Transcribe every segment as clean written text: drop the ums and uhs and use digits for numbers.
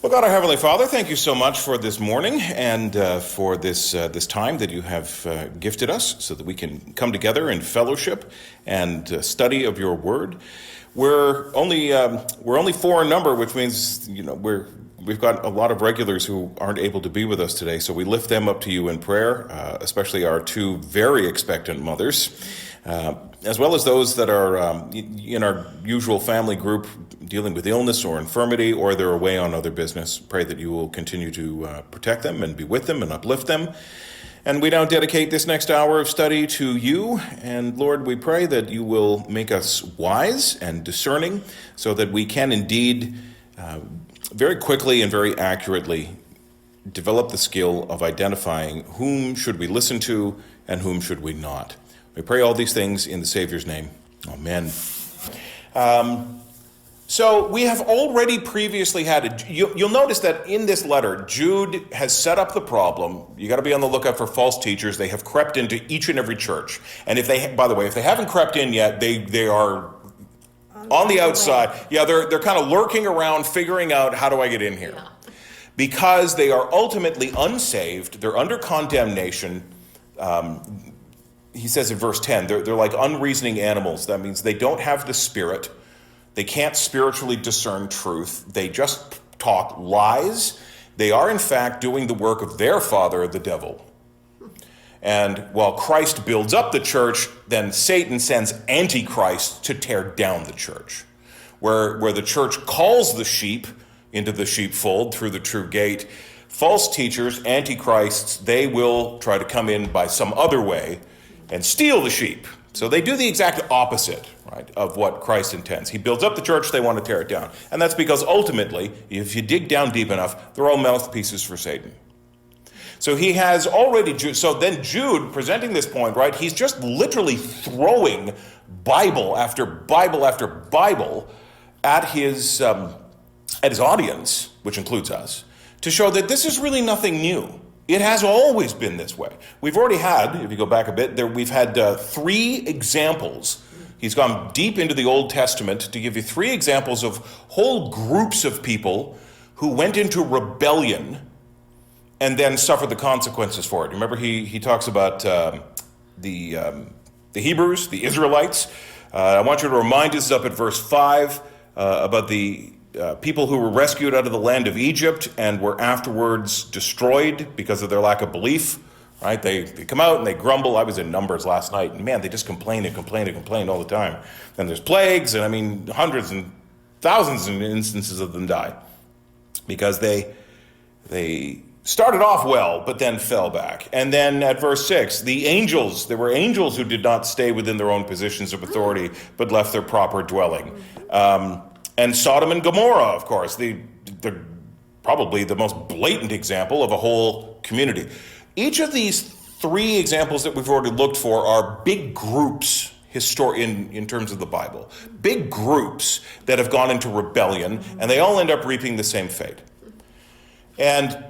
Well, God, our Heavenly Father, thank you so much for this morning and for this time that you have gifted us so that we can come together in fellowship and study of your word. We're only four in number, which means we've got a lot of regulars who aren't able to be with us today, so we lift them up to you in prayer, especially our two very expectant mothers, as well as those that are in our usual family group dealing with illness or infirmity, or they're away on other business. Pray that you will continue to protect them and be with them and uplift them. And we now dedicate this next hour of study to you. And Lord, we pray that you will make us wise and discerning so that we can indeed very quickly and very accurately develop the skill of identifying whom should we listen to and whom should we not. We pray all these things in the Savior's name. Amen. So we have already previously had, you'll notice that in this letter, Jude has set up the problem. You got to be on the lookout for false teachers. They have crept into each and every church. And if they, by the way, if they haven't crept in yet, they are on the outside. Yeah, they're kind of lurking around, figuring out, how do I get in here? Yeah. Because they are ultimately unsaved. They're under condemnation. He says in verse 10, they're like unreasoning animals. That means they don't have the Spirit. They can't spiritually discern truth. They just talk lies. They are, in fact, doing the work of their father, the devil. And while Christ builds up the church, then Satan sends Antichrist to tear down the church. Where the church calls the sheep into the sheepfold through the true gate, false teachers, Antichrists, they will try to come in by some other way and steal the sheep. So they do the exact opposite, right, of what Christ intends. He builds up the church, they want to tear it down. And that's because ultimately, if you dig down deep enough, they're all mouthpieces for Satan. So he has already, so then Jude, presenting this point, right, he's just literally throwing Bible after Bible after Bible at his audience, which includes us, to show that this is really nothing new. It has always been this way. We've already had, if you go back a bit, we've had three examples. He's gone deep into the Old Testament to give you three examples of whole groups of people who went into rebellion and then suffered the consequences for it. Remember, he talks about the Hebrews, the Israelites. I want you to remind us up at verse 5 about the people who were rescued out of the land of Egypt and were afterwards destroyed because of their lack of belief, right? They come out and they grumble. I was in Numbers last night, and man, they just complain and complain and complain all the time. And there's plagues, and I mean, hundreds and thousands of instances of them die because they started off well, but then fell back. And then at verse 6, there were angels who did not stay within their own positions of authority, but left their proper dwelling. And Sodom and Gomorrah, of course, they're probably the most blatant example of a whole community. Each of these three examples that we've already looked for are big groups in terms of the Bible. Big groups that have gone into rebellion, and they all end up reaping the same fate. And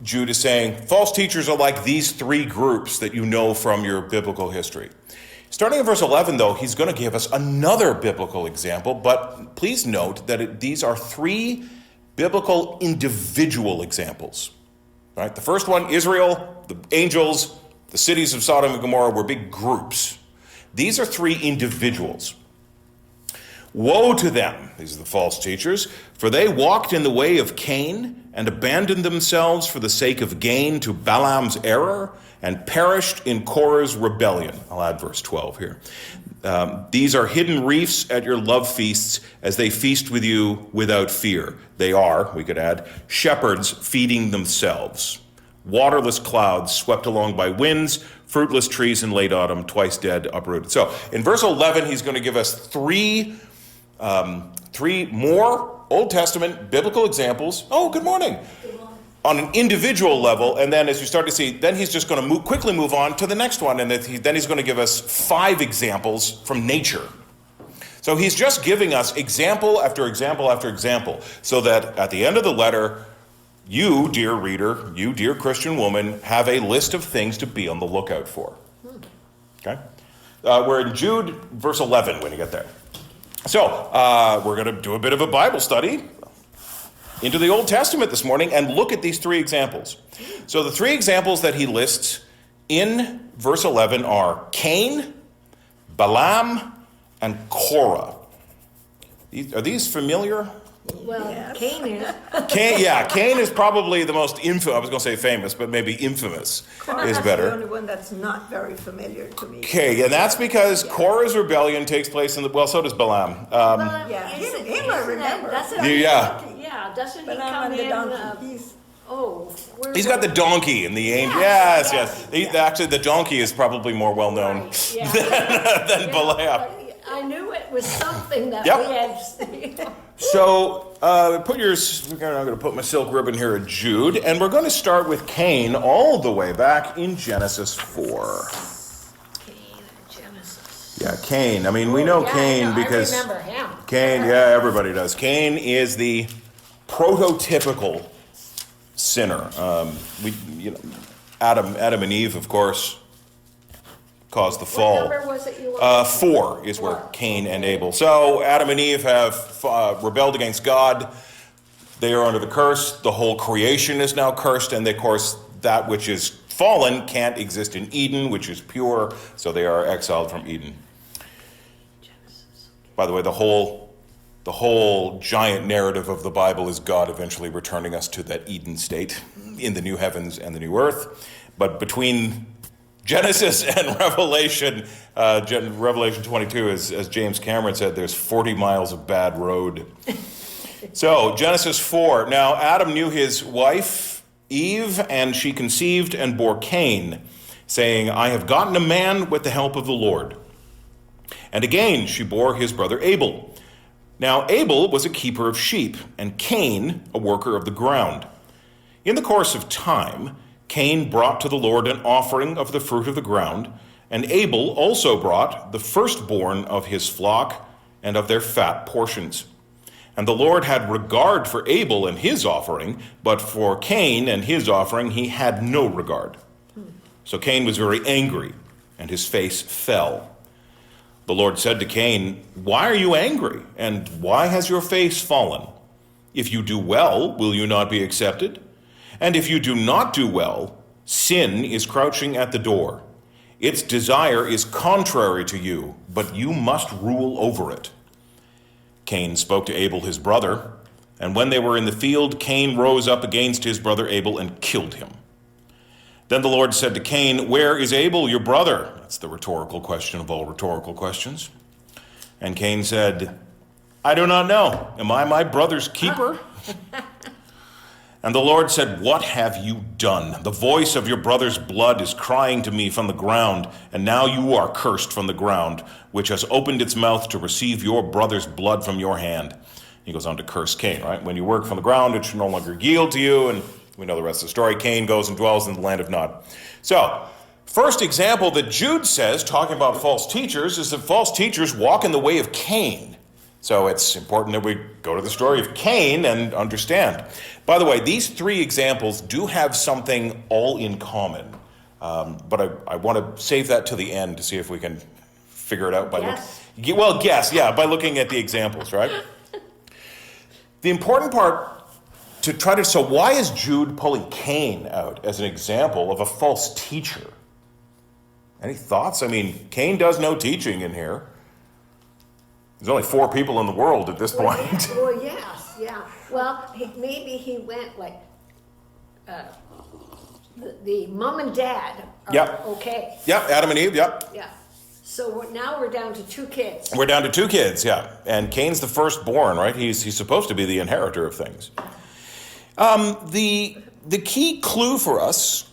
Jude is saying, false teachers are like these three groups that you know from your biblical history. Starting in verse 11, though, he's going to give us another biblical example, but please note that these are three biblical individual examples. Right? The first one, Israel, the angels, the cities of Sodom and Gomorrah were big groups. These are three individuals. Woe to them, these are the false teachers, for they walked in the way of Cain and abandoned themselves for the sake of gain to Balaam's error and perished in Korah's rebellion. I'll add verse 12 here. These are hidden reefs at your love feasts as they feast with you without fear. They are, we could add, shepherds feeding themselves. Waterless clouds swept along by winds, fruitless trees in late autumn, twice dead, uprooted. So in verse 11, he's going to give us three more Old Testament biblical examples. Oh, good morning. On an individual level, and then as you start to see, then he's just going to quickly move on to the next one, and then he's going to give us 5 examples from nature. So he's just giving us example after example after example, so that at the end of the letter, you, dear reader, you, dear Christian woman, have a list of things to be on the lookout for. Okay? We're in Jude, verse 11, when you get there. So, we're going to do a bit of a Bible study. into the Old Testament this morning and look at these three examples. So the three examples that he lists in verse 11 are Cain, Balaam, and Korah. Are these familiar? Well, yes. Cain is. Cain is probably the most infamous. I was going to say famous, but maybe infamous is better. That's the only one that's not very familiar to me. Okay, and that's because Korah's rebellion takes place in the, well, so does Balaam. Yeah, him I remember. Doesn't doesn't he come in? He's got the donkey and the angel. Yes. Actually, the donkey is probably more well known than Balaam. I knew it was something that we had seen. So, I'm going to put my silk ribbon here at Jude, and we're going to start with Cain all the way back in Genesis 4. Yeah, Cain. I mean, we know Cain because I remember him. Cain, everybody does. Cain is the prototypical sinner. Adam and Eve, of course, caused the fall. What number was it you wanted? 4 is where Cain and Abel. So Adam and Eve have rebelled against God. They are under the curse. The whole creation is now cursed, and of course, that which is fallen can't exist in Eden, which is pure. So they are exiled from Eden. By the way, the whole giant narrative of the Bible is God eventually returning us to that Eden state in the new heavens and the new earth. But between Genesis and Revelation, Revelation 22, as James Cameron said, there's 40 miles of bad road. So, Genesis 4. Now, Adam knew his wife, Eve, and she conceived and bore Cain, saying, I have gotten a man with the help of the Lord. And again, she bore his brother Abel. Now, Abel was a keeper of sheep, and Cain a worker of the ground. In the course of time, Cain brought to the Lord an offering of the fruit of the ground, and Abel also brought the firstborn of his flock and of their fat portions. And the Lord had regard for Abel and his offering, but for Cain and his offering he had no regard. So Cain was very angry, and his face fell. The Lord said to Cain, Why are you angry, and why has your face fallen? If you do well, will you not be accepted? And if you do not do well, sin is crouching at the door. Its desire is contrary to you, but you must rule over it. Cain spoke to Abel his brother, and when they were in the field, Cain rose up against his brother Abel and killed him. Then the Lord said to Cain, Where is Abel, your brother? That's the rhetorical question of all rhetorical questions. And Cain said, I do not know. Am I my brother's keeper? And the Lord said, What have you done? The voice of your brother's blood is crying to me from the ground, and now you are cursed from the ground, which has opened its mouth to receive your brother's blood from your hand. He goes on to curse Cain, right? When you work from the ground, it should no longer yield to you, and we know the rest of the story. Cain goes and dwells in the land of Nod. So, first example that Jude says, talking about false teachers, is that false teachers walk in the way of Cain. So it's important that we go to the story of Cain and understand. By the way, these three examples do have something all in common. But I want to save that to the end to see if we can figure it out by by looking at the examples, right? The important part so why is Jude pulling Cain out as an example of a false teacher? Any thoughts? I mean, Cain does no teaching in here. There's only 4 people in the world at this point. Well, yes. Well, maybe he went like, the mom and dad are okay. Yep, Adam and Eve, Yeah. So now we're down to 2 kids. We're down to 2 kids, yeah. And Cain's the firstborn, right? He's supposed to be the inheritor of things. The key clue for us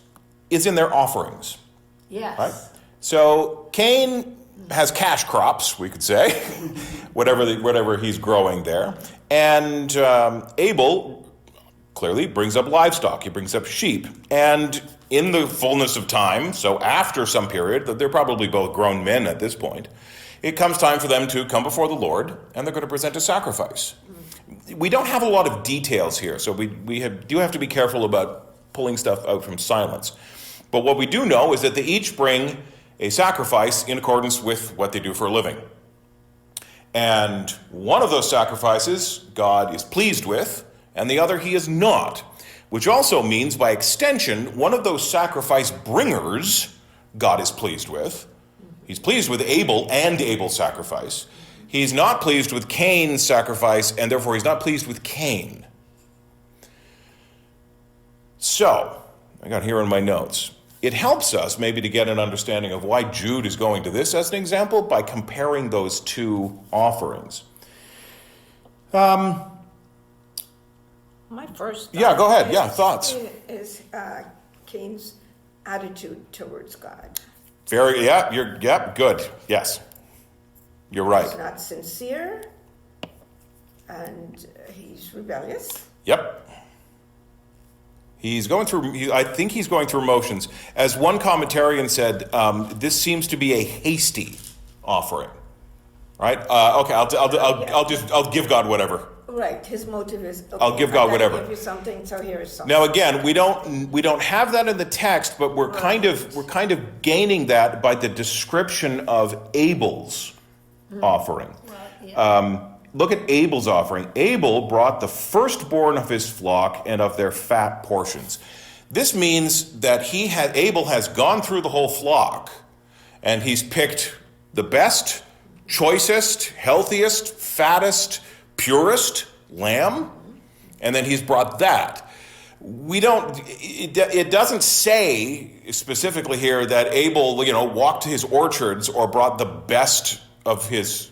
is in their offerings. Yes. Right? So Cain has cash crops, we could say, whatever he's growing there. And Abel clearly brings up livestock. He brings up sheep. And in the fullness of time, so after some period, they're probably both grown men at this point, it comes time for them to come before the Lord, and they're going to present a sacrifice. We don't have a lot of details here, so we do have to be careful about pulling stuff out from silence. But what we do know is that they each bring a sacrifice in accordance with what they do for a living. And one of those sacrifices God is pleased with, and the other he is not. Which also means, by extension, one of those sacrifice bringers God is pleased with. He's pleased with Abel and Abel's sacrifice. He's not pleased with Cain's sacrifice, and therefore he's not pleased with Cain. So, I got here in my notes. It helps us maybe to get an understanding of why Jude is going to this as an example by comparing those two offerings. My first thought Yeah, go ahead. Yeah, thoughts. is Cain's attitude towards God. Good. Yes. You're right. He's not sincere, and he's rebellious. Yep. I think he's going through motions. As one commentarian said, this seems to be a hasty offering. Right? Okay, I'll give God whatever. Right. His motive is, okay, I'll give God whatever. I give you something, so here's something. Now again, we don't have that in the text, but we're kind of gaining that by the description of Abel's offering. Right, yeah. Look at Abel's offering. Abel brought the firstborn of his flock and of their fat portions. This means that Abel has gone through the whole flock, and he's picked the best, choicest, healthiest, fattest, purest lamb, and then he's brought that. It doesn't say specifically here that Abel, walked to his orchards or brought the best of his,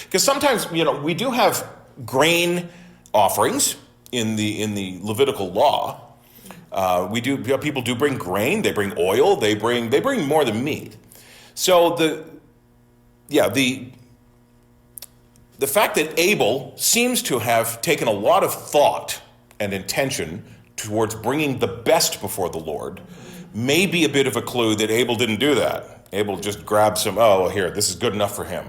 because sometimes, we do have grain offerings in the Levitical law. People do bring grain, they bring oil, they bring more than meat. So the fact that Abel seems to have taken a lot of thought and intention towards bringing the best before the Lord may be a bit of a clue that Abel didn't do that. Abel just grabbed some, here, this is good enough for him.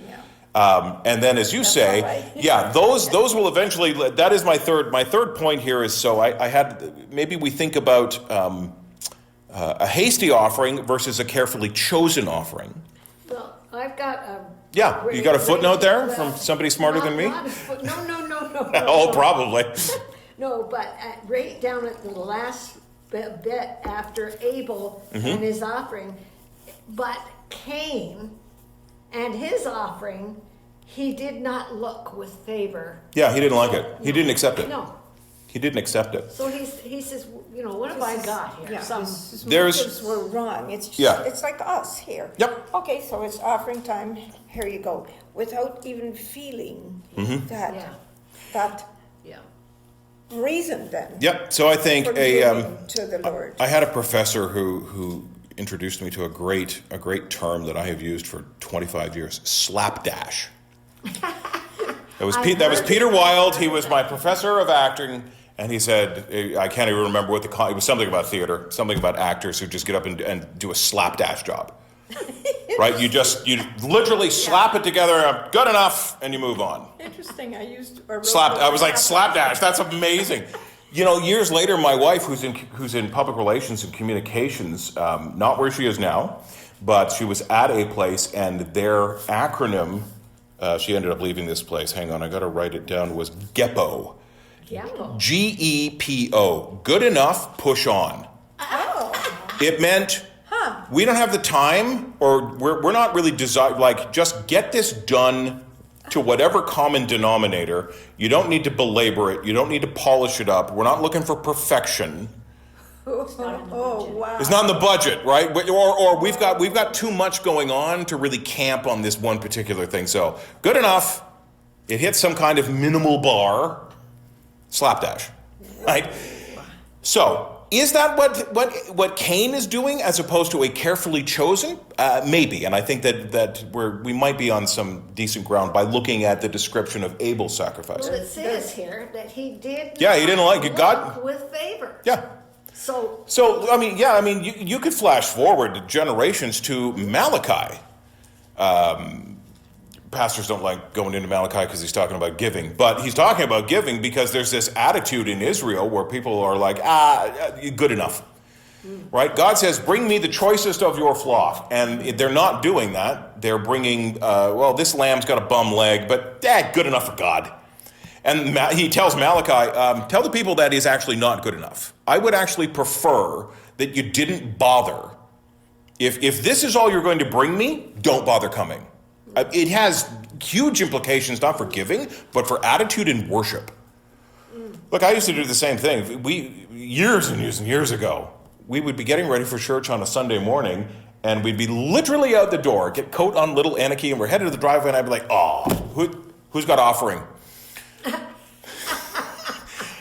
Yeah. And then, as you say, right. those will eventually, that is my third point here is, so I had, maybe we think about a hasty offering versus a carefully chosen offering. Well, I've got a... Yeah, you got a footnote there from somebody smarter than me? No. Oh, probably. No, but right down at the last bit after Abel and his offering, but Cain and his offering, he did not look with favor. Yeah, he didn't like it. He didn't accept it. No. He didn't accept it. So he says, what have I got here? Yeah, his There's- motives were wrong. It's just, Yeah. it's like us here. Yep. Okay, so it's offering time. Here you go, without even feeling that Yeah. that Yeah. reason. Then. Yep. So I think For giving to the Lord. I had a professor who introduced me to a great term that I have used for 25 years: slapdash. That was Peter Wilde. He was my professor of acting, and he said, I can't even remember what it was something about theater, something about actors who just get up and do a slapdash job. Right? You literally slap it together, good enough, and you move on. Interesting. I was like, slapdash, that's amazing. Years later, my wife, who's in public relations and communications, not where she is now, but she was at a place, and their acronym, she ended up leaving this place. Hang on, I got to write it down. Was GEPO. GEPO. GEPO. Good enough, push on. Oh. It meant we don't have the time, or we're not really just get this done to whatever common denominator. You don't need to belabor it. You don't need to polish it up. We're not looking for perfection. Oh, wow. It's not in the budget, right? Or we've got too much going on to really camp on this one particular thing. So good enough. It hits some kind of minimal bar. Slapdash, right? So is that what Cain is doing as opposed to a carefully chosen? Maybe, and I think that we might be on some decent ground by looking at the description of Abel's sacrifice. Well, it says here that he did. Yeah, he didn't like it. God with favor. Yeah. So you could flash forward generations to Malachi. Pastors don't like going into Malachi because he's talking about giving, but he's talking about giving because there's this attitude in Israel where people are like, good enough, right? God says, bring me the choicest of your flock, and they're not doing that. They're bringing, this lamb's got a bum leg, but good enough for God. And he tells Malachi, tell the people that is actually not good enough. I would actually prefer that you didn't bother. If this is all you're going to bring me, don't bother coming. It has huge implications, not for giving, but for attitude and worship. Look, I used to do the same thing. Years and years and years ago, we would be getting ready for church on a Sunday morning, and we'd be literally out the door, get coat on little Anarchy, and we're headed to the driveway, and I'd be like, who's got offering?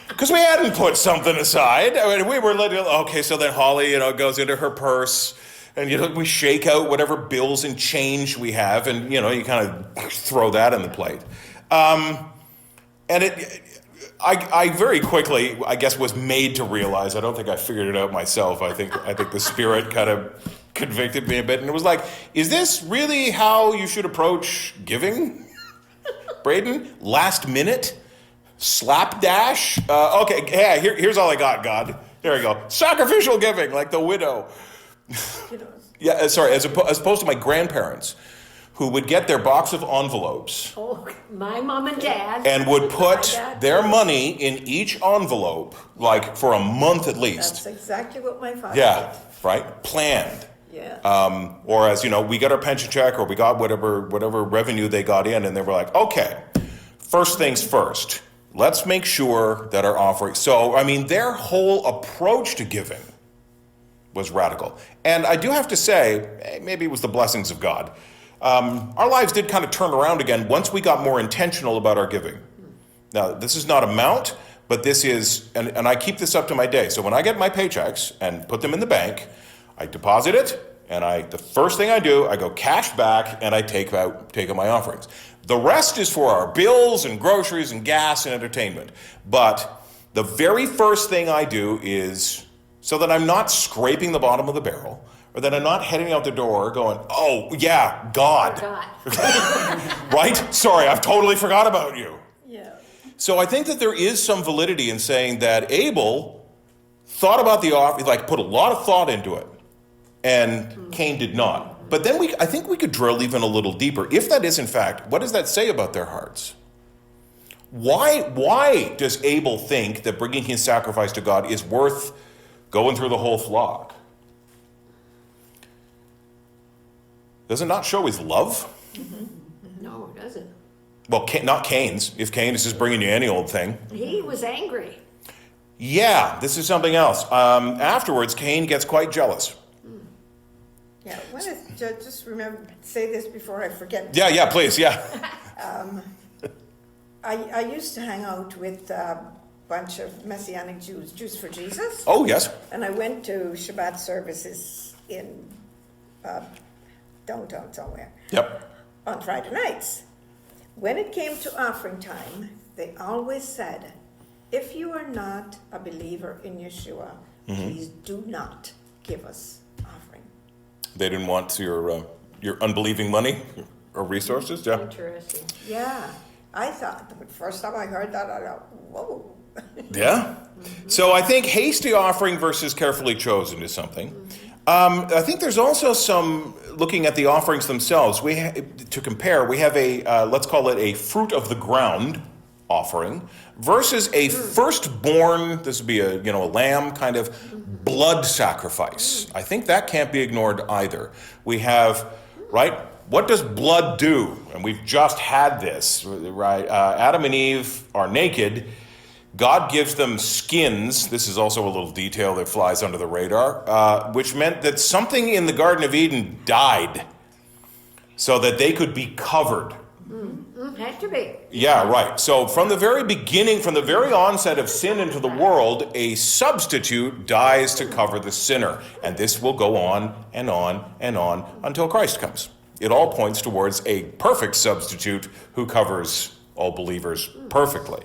Because we hadn't put something aside. I mean, we were literally, okay, so then Holly, goes into her purse, and, we shake out whatever bills and change we have, and, you kind of throw that in the plate. I very quickly, I guess, was made to realize, I don't think I figured it out myself. I think the Spirit kind of convicted me a bit, and it was like, is this really how you should approach giving, Braden? Last minute? Slapdash? Okay, yeah, here's all I got, God. There we go. Sacrificial giving, like the widow. Yeah, sorry, as opposed to my grandparents, who would get their box of envelopes. Oh, my mom and dad. And would put their money in each envelope, like for a month at least. That's exactly what my father did. Right? Planned. Yeah. Or as, we got our pension check, or we got whatever revenue they got in, and they were like, okay, first things first. Let's make sure that our offering. So, their whole approach to giving was radical. And I do have to say, maybe it was the blessings of God. Our lives did kind of turn around again once we got more intentional about our giving. Now, this is not amount, but this is, and I keep this up to my day. So when I get my paychecks and put them in the bank, I deposit it, and the first thing I do, I go cash back, and I take out my offerings. The rest is for our bills and groceries and gas and entertainment. But the very first thing I do is so that I'm not scraping the bottom of the barrel, or that I'm not heading out the door going, oh, yeah, God. Right? Sorry, I've totally forgot about you. Yeah. So I think that there is some validity in saying that Abel thought about the offering, like put a lot of thought into it, and Cain did not. But then I think we could drill even a little deeper. If that is in fact, what does that say about their hearts? Why does Abel think that bringing his sacrifice to God is worth going through the whole flock? Does it not show his love? No, it doesn't. Well, not Cain's. If Cain is just bringing you any old thing. He was angry. Yeah, this is something else. Afterwards, Cain gets quite jealous. Yeah, just remember, say this before I forget. Yeah, please, yeah. I used to hang out with a bunch of Messianic Jews for Jesus. Oh, yes. And I went to Shabbat services in downtown somewhere. Yep. On Friday nights. When it came to offering time, they always said, if you are not a believer in Yeshua, please do not give us offering. They didn't want your unbelieving money or resources, yeah. Interesting. Yeah. I thought, the first time I heard that, I thought, whoa. Yeah. So I think hasty offering versus carefully chosen is something. I think there's also some, looking at the offerings themselves, to compare, we have a, let's call it a fruit of the ground offering versus a firstborn, this would be a lamb kind of blood sacrifice. I think that can't be ignored either. We have, right, what does blood do? And we've just had this, right? Adam and Eve are naked. God gives them skins. This is also a little detail that flies under the radar, which meant that something in the Garden of Eden died so that they could be covered. Had to be. Yeah, right. So from the very beginning, from the very onset of sin into the world, a substitute dies to cover the sinner. And this will go on and on and on until Christ comes. It all points towards a perfect substitute who covers all believers perfectly.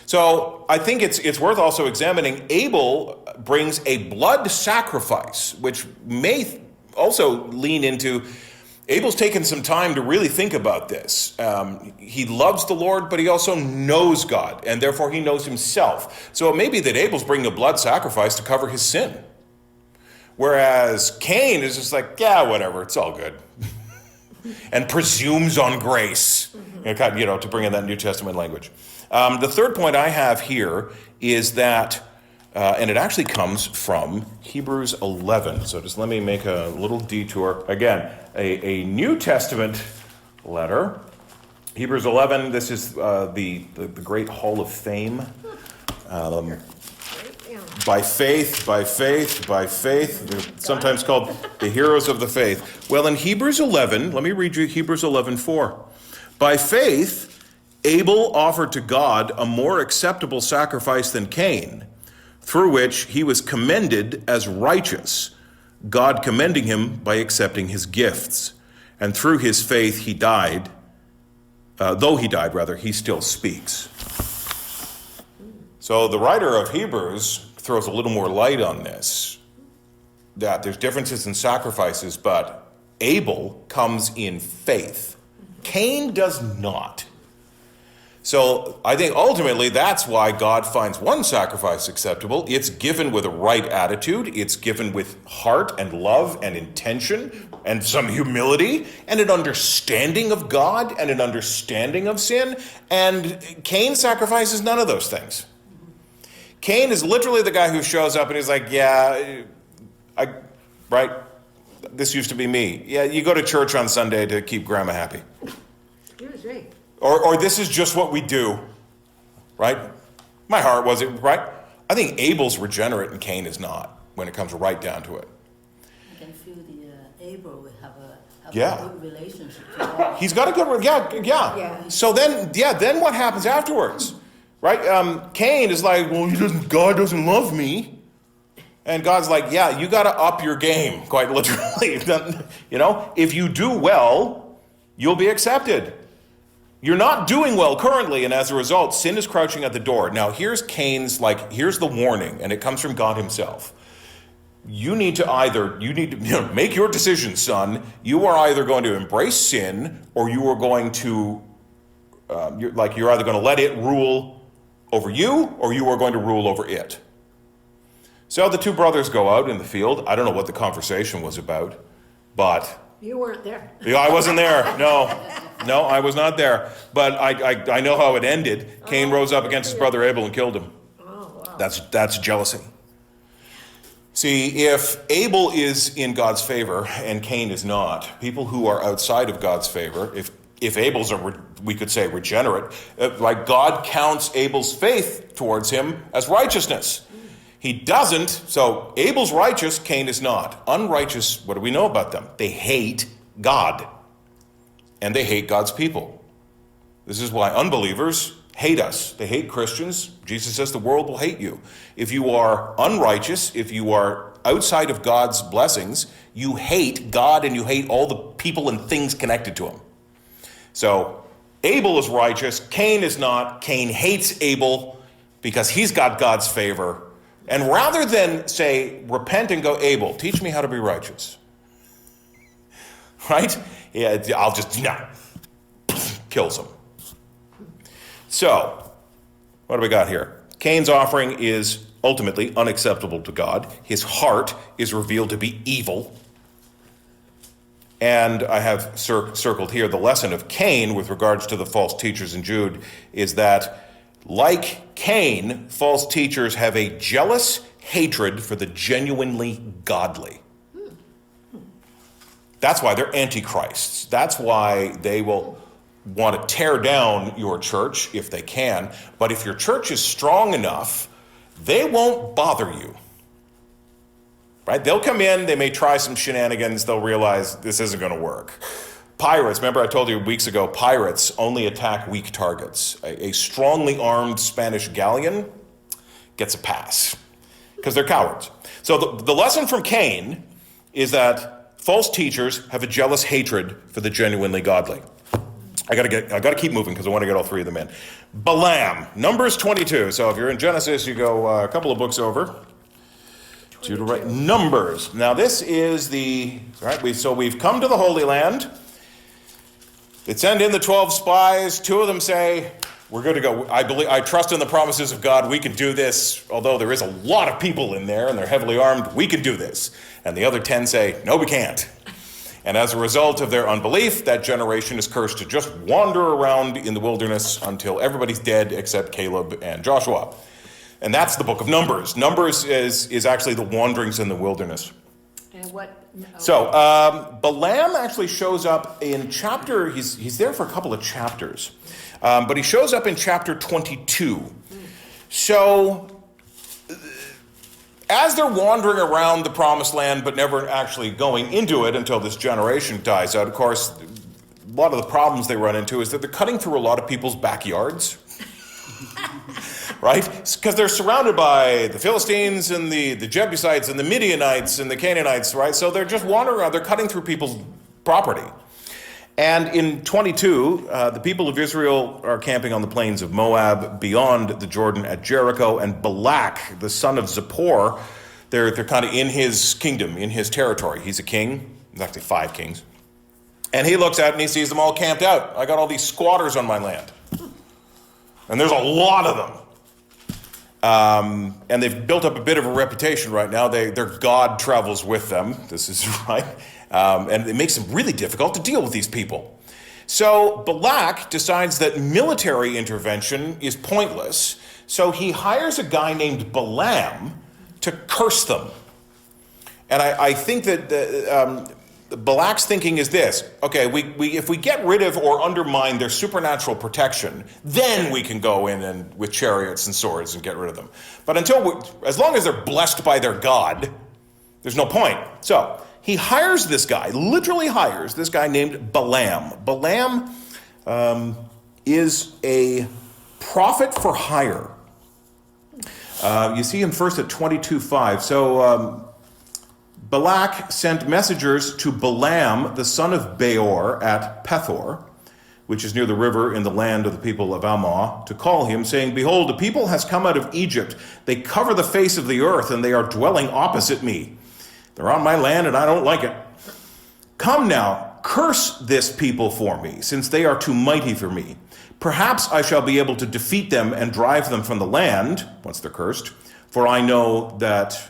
So I think it's worth also examining. Abel brings a blood sacrifice, which may also lean into Abel's taken some time to really think about this. He loves the Lord, but he also knows God, and therefore he knows himself. So it may be that Abel's bringing a blood sacrifice to cover his sin. Whereas Cain is just like, yeah, whatever, it's all good. And presumes on grace, to bring in that New Testament language. The third point I have here is that, and it actually comes from Hebrews 11. So just let me make a little detour. Again, a New Testament letter. Hebrews 11, this is the great Hall of Fame. By faith, they're sometimes called the heroes of the faith. Well, in Hebrews 11, let me read you Hebrews 11:4. By faith, Abel offered to God a more acceptable sacrifice than Cain, through which he was commended as righteous, God commending him by accepting his gifts. And through his faith he died, though he died, he still speaks. So the writer of Hebrews throws a little more light on this, that there's differences in sacrifices, but Abel comes in faith. Cain does not. So I think ultimately that's why God finds one sacrifice acceptable. It's given with a right attitude. It's given with heart and love and intention and some humility and an understanding of God and an understanding of sin. And Cain sacrifices none of those things. Cain is literally the guy who shows up and he's like, this used to be me. Yeah, you go to church on Sunday to keep grandma happy. Excuse me. Or this is just what we do, right? My heart wasn't, right? I think Abel's regenerate and Cain is not, when it comes right down to it. I can feel Abel will have a good relationship to God. He's got a good, yeah. So then what happens afterwards, right? Cain is like, well, God doesn't love me. And God's like, yeah, you got to up your game, quite literally. If you do well, you'll be accepted. You're not doing well currently, and as a result, sin is crouching at the door. Now, here's here's the warning, and it comes from God himself. You need to make your decision, son. You are either going to embrace sin, or you are going to, you're either going to let it rule over you, or you are going to rule over it. So the two brothers go out in the field. I don't know what the conversation was about, but... You weren't there. Yeah, I wasn't there. No, I was not there. But I know how it ended. Cain rose up against his brother Abel and killed him. Oh, wow. That's jealousy. See, if Abel is in God's favor and Cain is not, people who are outside of God's favor, if Abel's we could say regenerate, God counts Abel's faith towards him as righteousness. He doesn't, so Abel's righteous, Cain is not. Unrighteous, what do we know about them? They hate God, and they hate God's people. This is why unbelievers hate us. They hate Christians. Jesus says the world will hate you. If you are unrighteous, if you are outside of God's blessings, you hate God and you hate all the people and things connected to him. So Abel is righteous, Cain is not. Cain hates Abel because he's got God's favor. And rather than say, repent and go, Abel, teach me how to be righteous. Right? Yeah, kills him. So, what do we got here? Cain's offering is ultimately unacceptable to God. His heart is revealed to be evil. And I have circled here the lesson of Cain with regards to the false teachers in Jude is that like Cain, false teachers have a jealous hatred for the genuinely godly. That's why they're antichrists. That's why they will want to tear down your church if they can. But if your church is strong enough, they won't bother you. Right? They'll come in, they may try some shenanigans, they'll realize this isn't going to work. Pirates, remember I told you weeks ago, pirates only attack weak targets. A strongly armed Spanish galleon gets a pass because they're cowards. So the lesson from Cain is that false teachers have a jealous hatred for the genuinely godly. I gotta keep moving because I want to get all three of them in. Balaam, Numbers 22. So if you're in Genesis, you go a couple of books over to the right. Numbers. Now this is we've come to the Holy Land. They send in the 12 spies. 2 of them say, we're good to go. I trust in the promises of God. We can do this. Although there is a lot of people in there and they're heavily armed, we can do this. And the other 10 say, no, we can't. And as a result of their unbelief, that generation is cursed to just wander around in the wilderness until everybody's dead except Caleb and Joshua. And that's the book of Numbers. Numbers is actually the wanderings in the wilderness. And what? So Balaam actually shows up in chapter, he's there for a couple of chapters, but he shows up in chapter 22. So as they're wandering around the promised land but never actually going into it until this generation dies out, of course, a lot of the problems they run into is that they're cutting through a lot of people's backyards. Right? Because they're surrounded by the Philistines and the Jebusites and the Midianites and the Canaanites, right? So they're just wandering around. They're cutting through people's property. And in 22, the people of Israel are camping on the plains of Moab beyond the Jordan at Jericho. And Balak, the son of Zippor, they're kind of in his kingdom, in his territory. He's a king. There's actually 5 kings. And he looks out and he sees them all camped out. I got all these squatters on my land. And there's a lot of them. And they've built up a bit of a reputation right now. Their God travels with them. This is right. And it makes it really difficult to deal with these people. So Balak decides that military intervention is pointless. So he hires a guy named Balaam to curse them. And I think that Balak's thinking is this: okay, if we get rid of or undermine their supernatural protection, then we can go in and with chariots and swords and get rid of them. But as long as they're blessed by their God, there's no point. So he hires this guy, literally hires this guy named Balaam. Balaam is a prophet for hire. You see him first at 22:5. So Balak sent messengers to Balaam, the son of Beor, at Pethor, which is near the river in the land of the people of Ammon, to call him, saying, "Behold, a people has come out of Egypt. They cover the face of the earth, and they are dwelling opposite me. They're on my land, and I don't like it. Come now, curse this people for me, since they are too mighty for me. Perhaps I shall be able to defeat them and drive them from the land," once they're cursed, "for I know that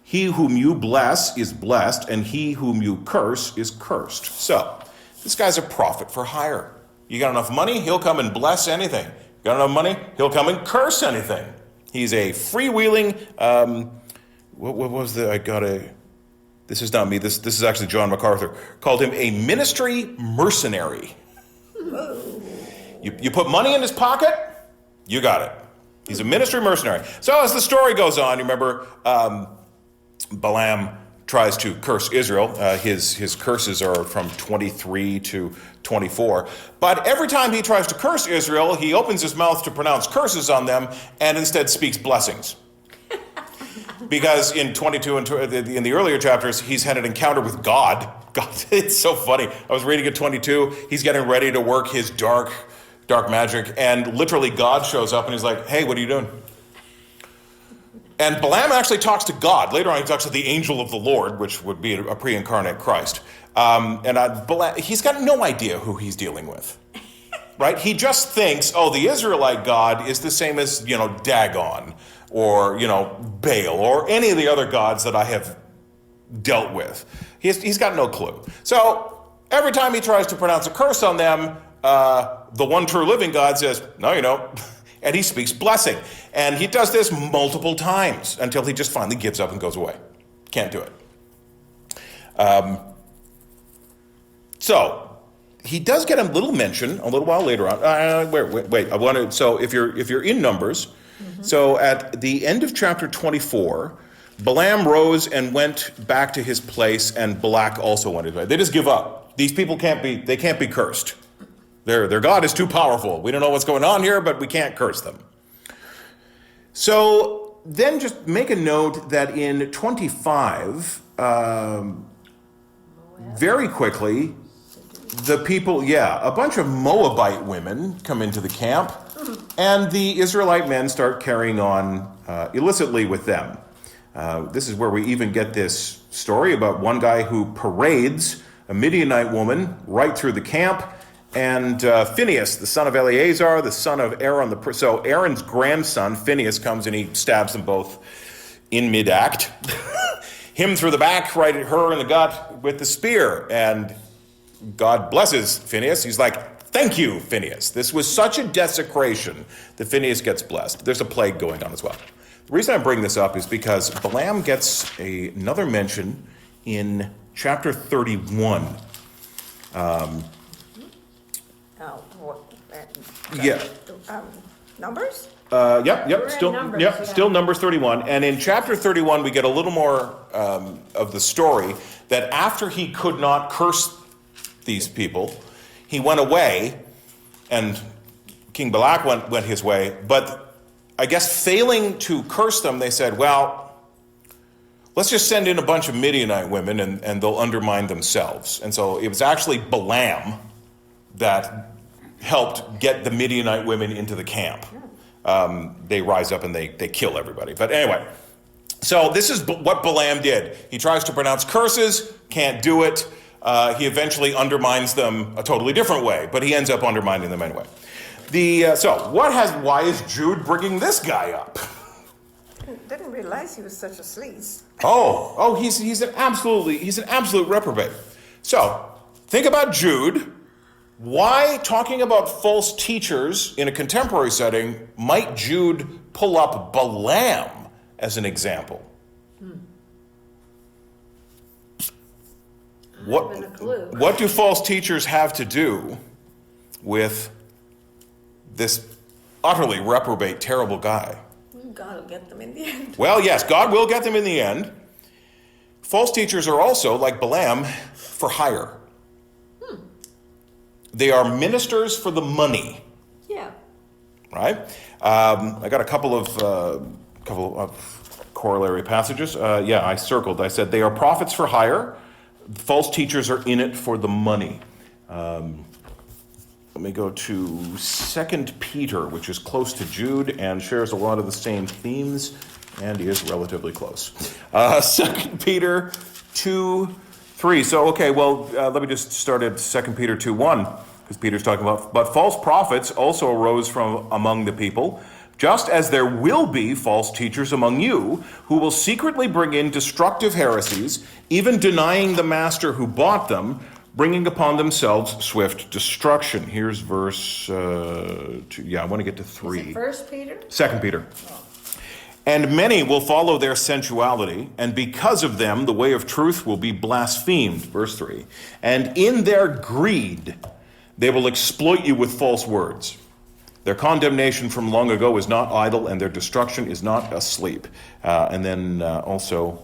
he whom you bless is blessed, and he whom you curse is cursed." So, this guy's a prophet for hire. You got enough money, he'll come and bless anything. You got enough money, he'll come and curse anything. He's a freewheeling, this is not me, this is actually John MacArthur, called him a ministry mercenary. You put money in his pocket, you got it. He's a ministry mercenary. So as the story goes on, you remember, Balaam tries to curse Israel. His curses are from 23 to 24. But every time he tries to curse Israel, he opens his mouth to pronounce curses on them and instead speaks blessings. Because in 22 and in the earlier chapters, he's had an encounter with God. God, it's so funny. I was reading at 22. He's getting ready to work his dark magic, and literally God shows up and he's like, "Hey, what are you doing?" And Balaam actually talks to God. Later on, he talks to the angel of the Lord, which would be a pre-incarnate Christ. Balaam, he's got no idea who he's dealing with, right? He just thinks, oh, the Israelite God is the same as, Dagon or, Baal or any of the other gods that I have dealt with. He's got no clue. So every time he tries to pronounce a curse on them, the one true living God says, "No, you don't." And he speaks blessing. And he does this multiple times until he just finally gives up and goes away. Can't do it. So he does get a little mention a little while later on. Wait. I want to. So if you're in Numbers, so at the end of chapter 24, Balaam rose and went back to his place, and Balak also went his way. They just give up. These people can't be cursed. Their God is too powerful. We don't know what's going on here, but we can't curse them. So then just make a note that in 25, very quickly, the people, a bunch of Moabite women come into the camp, and the Israelite men start carrying on illicitly with them. This is where we even get this story about one guy who parades a Midianite woman right through the camp. And Phinehas, the son of Eleazar, the son of Aaron, so Aaron's grandson, Phinehas, comes and he stabs them both in mid-act. him through the back, right at her in the gut with the spear. And God blesses Phinehas. He's like, thank you, Phinehas. This was such a desecration that Phinehas gets blessed. There's a plague going on as well. The reason I bring this up is because Balaam gets another mention in chapter 31. Numbers? Still Numbers 31. And in chapter 31, we get a little more of the story that after he could not curse these people, he went away, and King Balak went his way. But I guess failing to curse them, they said, well, let's just send in a bunch of Midianite women and they'll undermine themselves. And so it was actually Balaam that helped get the Midianite women into the camp. They rise up and they kill everybody. But anyway, so this is what Balaam did. He tries to pronounce curses, can't do it. He eventually undermines them a totally different way, but he ends up undermining them anyway. Why is Jude bringing this guy up? Didn't realize he was such a sleaze. He's an absolute reprobate. So think about Jude. Why, talking about false teachers in a contemporary setting, might Jude pull up Balaam as an example? What do false teachers have to do with this utterly reprobate, terrible guy? God will get them in the end. Well, yes, God will get them in the end. False teachers are also, like Balaam, for hire. They are ministers for the money. Yeah. Right? I got a couple of corollary passages. I circled. I said they are prophets for hire. False teachers are in it for the money. Let me go to 2 Peter, which is close to Jude and shares a lot of the same themes, and is relatively close. 2 Peter 2:3. So, let me just start at 2 Peter 2:1, because Peter's talking about, but false prophets also arose from among the people, just as there will be false teachers among you, who will secretly bring in destructive heresies, even denying the master who bought them, bringing upon themselves swift destruction. Here's verse 2. I want to get to 3. Is it 1 Peter? 2 Peter. And many will follow their sensuality, and because of them the way of truth will be blasphemed. Verse 3. And in their greed they will exploit you with false words. Their condemnation from long ago is not idle, and their destruction is not asleep. And then also,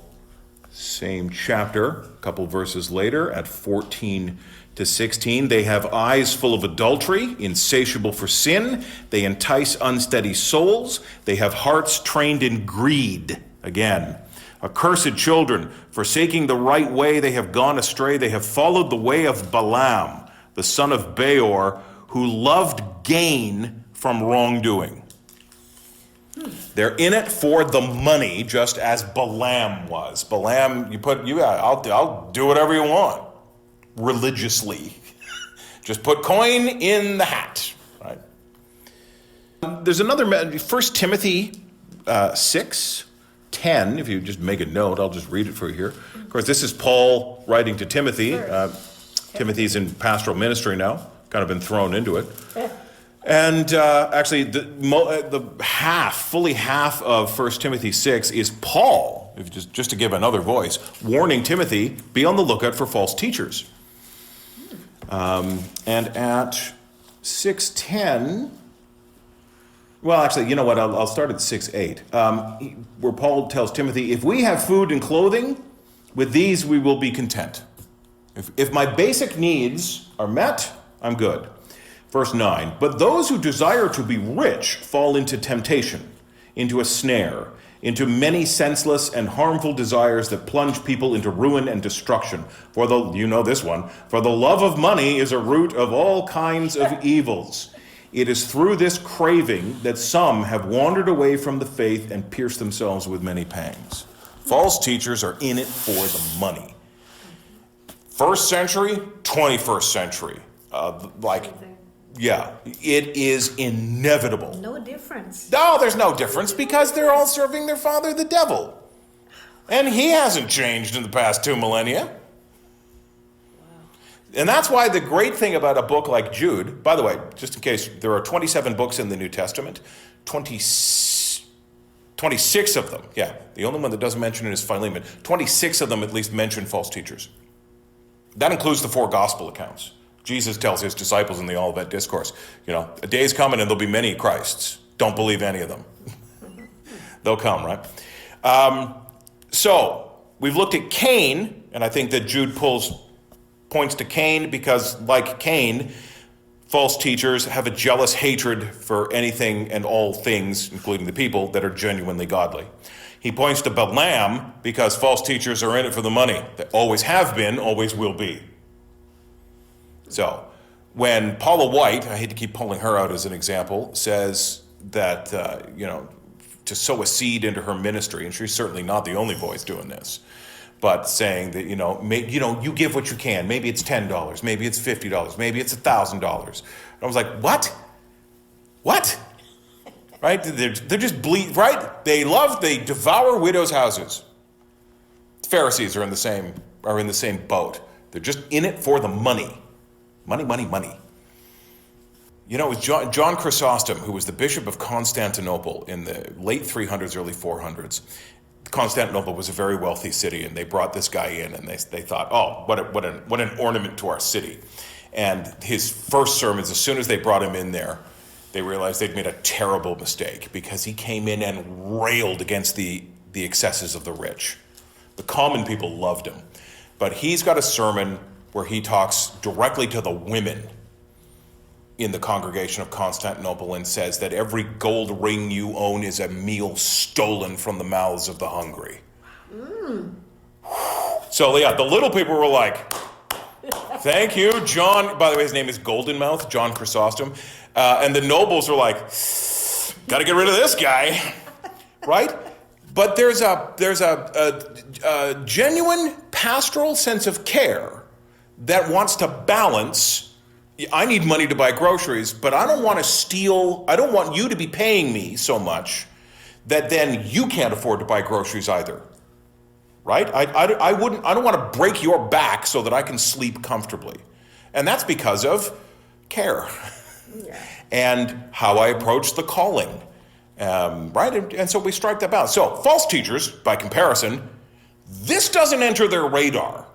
same chapter, a couple verses later, at 14 to 16, they have eyes full of adultery, insatiable for sin. They entice unsteady souls. They have hearts trained in greed. Again, accursed children, forsaking the right way, they have gone astray. They have followed the way of Balaam, the son of Beor, who loved gain from wrongdoing. They're in it for the money, just as Balaam was. Balaam, I'll do whatever you want, religiously. Just put coin in the hat, right? There's another, 1 Timothy 6:10. If you just make a note, I'll just read it for you here. Of course, this is Paul writing to Timothy. Timothy's in pastoral ministry now, kind of been thrown into it. And actually, fully half of 1 Timothy 6 is Paul, just to give another voice, warning Timothy, be on the lookout for false teachers. And at 6:10, well, actually, you know what? I'll start at 6:8, where Paul tells Timothy, if we have food and clothing, with these we will be content. If my basic needs are met, I'm good. Verse 9, but those who desire to be rich fall into temptation, into a snare, into many senseless and harmful desires that plunge people into ruin and destruction. For the love of money is a root of all kinds of evils. It is through this craving that some have wandered away from the faith and pierced themselves with many pangs. False teachers are in it for the money. First century, 21st century. Yeah, it is inevitable. No difference. No, there's no difference because they're all serving their father, the devil. And he hasn't changed in the past 2 millennia. And that's why the great thing about a book like Jude, by the way, just in case, there are 27 books in the New Testament, 26 of them, yeah, the only one that doesn't mention it is Philemon. 26 of them at least mention false teachers. That includes the 4 gospel accounts. Jesus tells his disciples in the Olivet Discourse, a day is coming and there'll be many Christs. Don't believe any of them. They'll come, right? So we've looked at Cain, and I think that Jude points to Cain because, like Cain, false teachers have a jealous hatred for anything and all things, including the people, that are genuinely godly. He points to Balaam because false teachers are in it for the money. They always have been, always will be. So when Paula White, I hate to keep pulling her out as an example, says that, to sow a seed into her ministry, and she's certainly not the only voice doing this, but saying that, you give what you can. Maybe it's $10, maybe it's $50, maybe it's $1,000. And I was like, what? What? Right? They're just right? They devour widows' houses. Pharisees are in the same boat. They're just in it for the money. Money, money, money. It was John Chrysostom, who was the Bishop of Constantinople in the late 300s, early 400s. Constantinople was a very wealthy city, and they brought this guy in, and they thought, oh, what an ornament to our city. And his first sermons, as soon as they brought him in there, they realized they'd made a terrible mistake because he came in and railed against the excesses of the rich. The common people loved him. But he's got a sermon where he talks directly to the women in the congregation of Constantinople and says that every gold ring you own is a meal stolen from the mouths of the hungry. So yeah, the little people were like, thank you, John. By the way, his name is Goldenmouth, John Chrysostom. And the nobles were like, gotta get rid of this guy, right? But there's a genuine pastoral sense of care that wants to balance. I need money to buy groceries, but I don't want to steal. I don't want you to be paying me so much that then you can't afford to buy groceries either, right? I don't want to break your back so that I can sleep comfortably, and that's because of care. Yeah. And how I approach the calling, right? And so we strike that balance. So false teachers, by comparison, this doesn't enter their radar.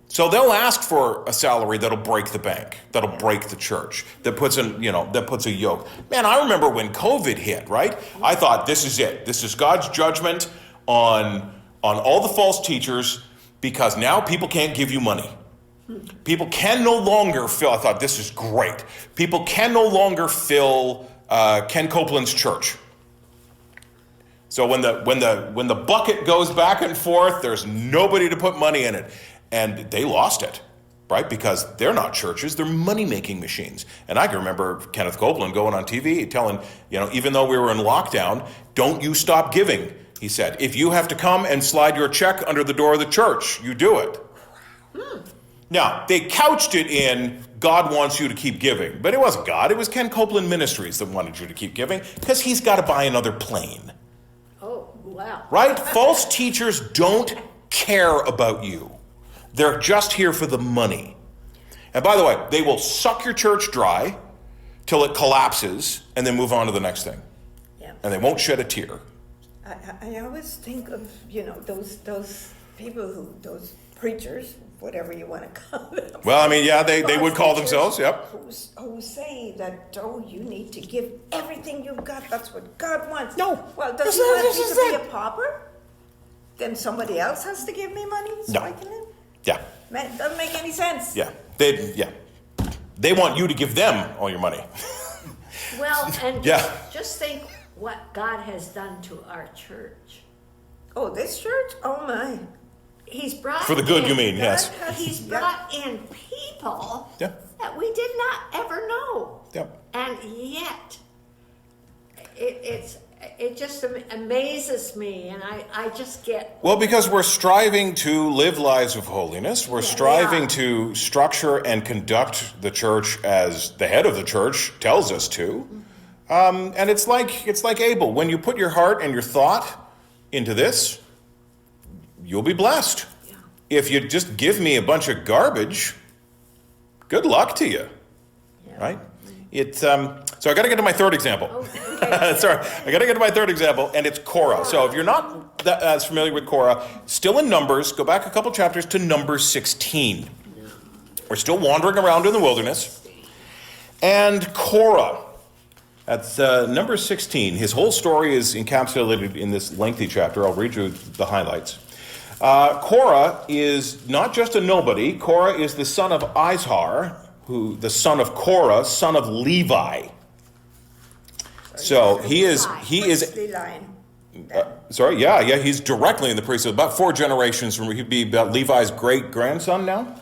So they'll ask for a salary that'll break the bank, that'll break the church, that puts a yoke. Man, I remember when COVID hit, right? I thought, this is it. This is God's judgment on all the false teachers, because now people can't give you money. People can no longer fill, I thought this is great. People can no longer fill Ken Copeland's church. So when the bucket goes back and forth, there's nobody to put money in it. And they lost it, right? Because they're not churches, they're money-making machines. And I can remember Kenneth Copeland going on TV telling, even though we were in lockdown, don't you stop giving, he said. If you have to come and slide your check under the door of the church, you do it. Now, they couched it in, God wants you to keep giving. But it wasn't God, it was Ken Copeland Ministries that wanted you to keep giving, because he's got to buy another plane. Oh, wow. Right? False teachers don't care about you. They're just here for the money. And by the way, they will suck your church dry till it collapses and then move on to the next thing. Yeah. And they won't shed a tear. I always think of, those people those preachers, whatever you want to call them. Well, I mean, yeah, they would call themselves, yep. Who say that, you need to give everything you've got. That's what God wants. No. Well, does he want me to be a pauper? Then somebody else has to give me money so I can live? Yeah. Man, doesn't make any sense. Yeah. They want you to give them all your money. Well, and Yeah. just think what God has done to our church. Oh, this church? Oh my. He's brought For the good, in, you mean, yes. He's brought in people Yeah. that we did not ever know. Yep. And yet, it just amazes me, and I just get... Well, because we're striving to live lives of holiness. We're striving to structure and conduct the church as the head of the church tells us to. And it's like Abel. When you put your heart and your thought into this, you'll be blessed. Yeah. If you just give me a bunch of garbage, good luck to you, right? So I got to get to my third example. Okay. Sorry, I got to get to my third example, and it's Korah. So if you're not as familiar with Korah, still in Numbers, go back a couple chapters to Numbers 16. We're still wandering around in the wilderness. And Korah, that's Numbers 16. His whole story is encapsulated in this lengthy chapter. I'll read you the highlights. Korah is not just a nobody. Korah is the son of Izhar, the son of Korah, son of Levi. So he is Priestly line. he's directly in the priesthood. About 4 generations from, he'd be about Levi's great-grandson now.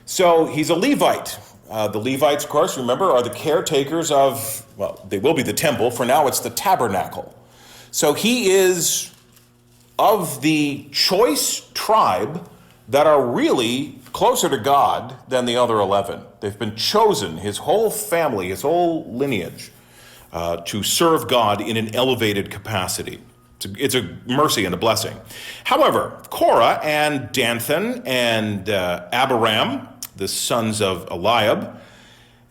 So he's a Levite. The Levites, of course, remember, are the caretakers of, well, they will be the temple. For now, it's the tabernacle. So he is of the choice tribe that are really closer to God than the other 11. They've been chosen, his whole family, his whole lineage, to serve God in an elevated capacity. It's a mercy and a blessing. However, Korah and Dathan and Abiram, the sons of Eliab,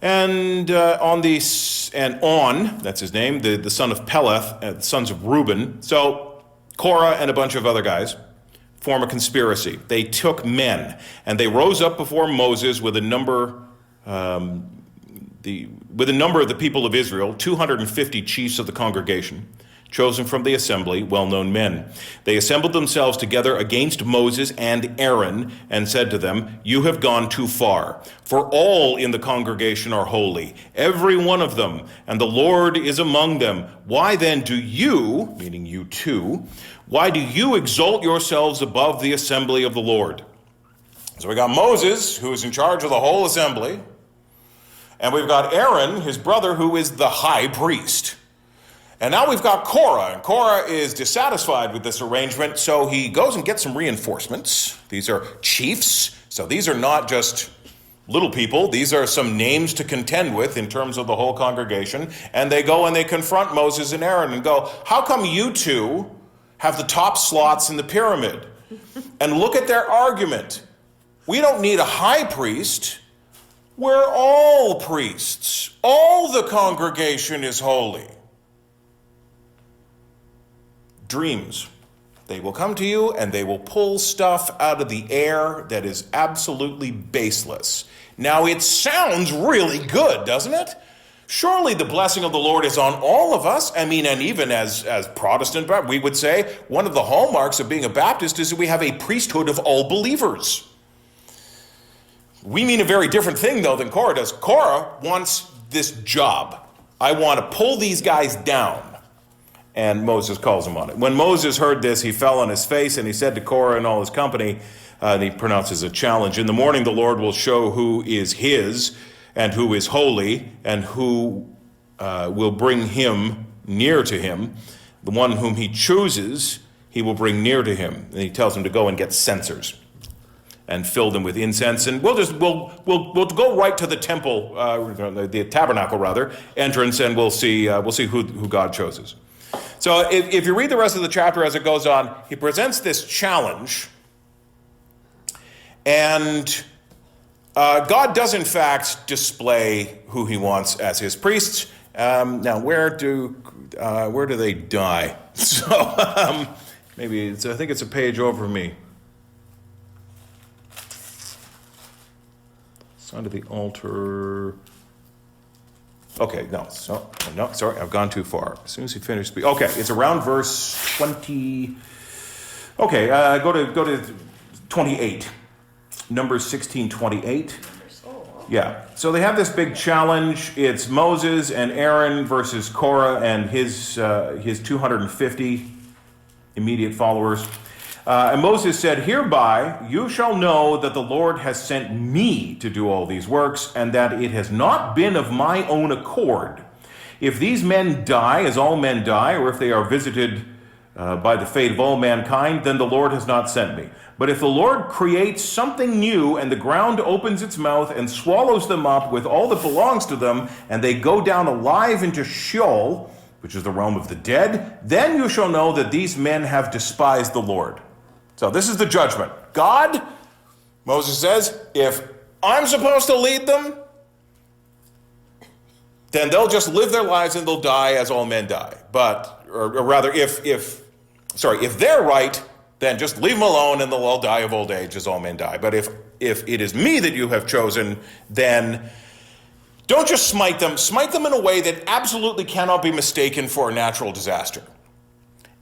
and On, that's his name, the son of Peleth, the sons of Reuben. So Korah and a bunch of other guys form a conspiracy. They took men, and they rose up before Moses with a number of the people of Israel, 250 chiefs of the congregation, chosen from the assembly, well-known men. They assembled themselves together against Moses and Aaron and said to them, "You have gone too far, for all in the congregation are holy, every one of them, and the Lord is among them. Why then do you," meaning you two, "why do you exalt yourselves above the assembly of the Lord?" So we got Moses, who is in charge of the whole assembly, and we've got Aaron, his brother, who is the high priest. And now we've got Korah, and Korah is dissatisfied with this arrangement, so he goes and gets some reinforcements. These are chiefs, so these are not just little people. These are some names to contend with in terms of the whole congregation. And they go and they confront Moses and Aaron and go, "How come you two have the top slots in the pyramid?" And look at their argument. "We don't need a high priest. We're all priests. All the congregation is holy." Dreams. They will come to you and they will pull stuff out of the air that is absolutely baseless. Now, it sounds really good, doesn't it? Surely the blessing of the Lord is on all of us. I mean, and even as Protestant, we would say one of the hallmarks of being a Baptist is that we have a priesthood of all believers. We mean a very different thing, though, than Korah does. Korah wants this job. I want to pull these guys down. And Moses calls him on it. When Moses heard this, he fell on his face, and he said to Korah and all his company, and he pronounces a challenge, "In the morning the Lord will show who is his, and who is holy, and who will bring him near to him. The one whom he chooses, he will bring near to him." And he tells him to go and get censers and fill them with incense. And we'll go right to the temple, the tabernacle rather, entrance, and we'll see who God chooses. So if you read the rest of the chapter as it goes on, he presents this challenge, and God does in fact display who he wants as his priests. Now, where do they die? So maybe I think it's a page over me. Son of the altar. Okay, sorry, I've gone too far. As soon as he finished speaking. Okay, it's around verse 20. Okay, go to 28. Numbers 16:28. Yeah, so they have this big challenge. It's Moses and Aaron versus Korah and his 250 immediate followers. And Moses said, "Hereby you shall know that the Lord has sent me to do all these works, and that it has not been of my own accord. If these men die, as all men die, or if they are visited by the fate of all mankind, then the Lord has not sent me. But if the Lord creates something new, and the ground opens its mouth and swallows them up with all that belongs to them, and they go down alive into Sheol, which is the realm of the dead, then you shall know that these men have despised the Lord." So this is the judgment. God, Moses says, if I'm supposed to lead them, then they'll just live their lives and they'll die as all men die. But, or rather, if they're right, then just leave them alone and they'll all die of old age as all men die. But if it is me that you have chosen, then don't just smite them. Smite them in a way that absolutely cannot be mistaken for a natural disaster.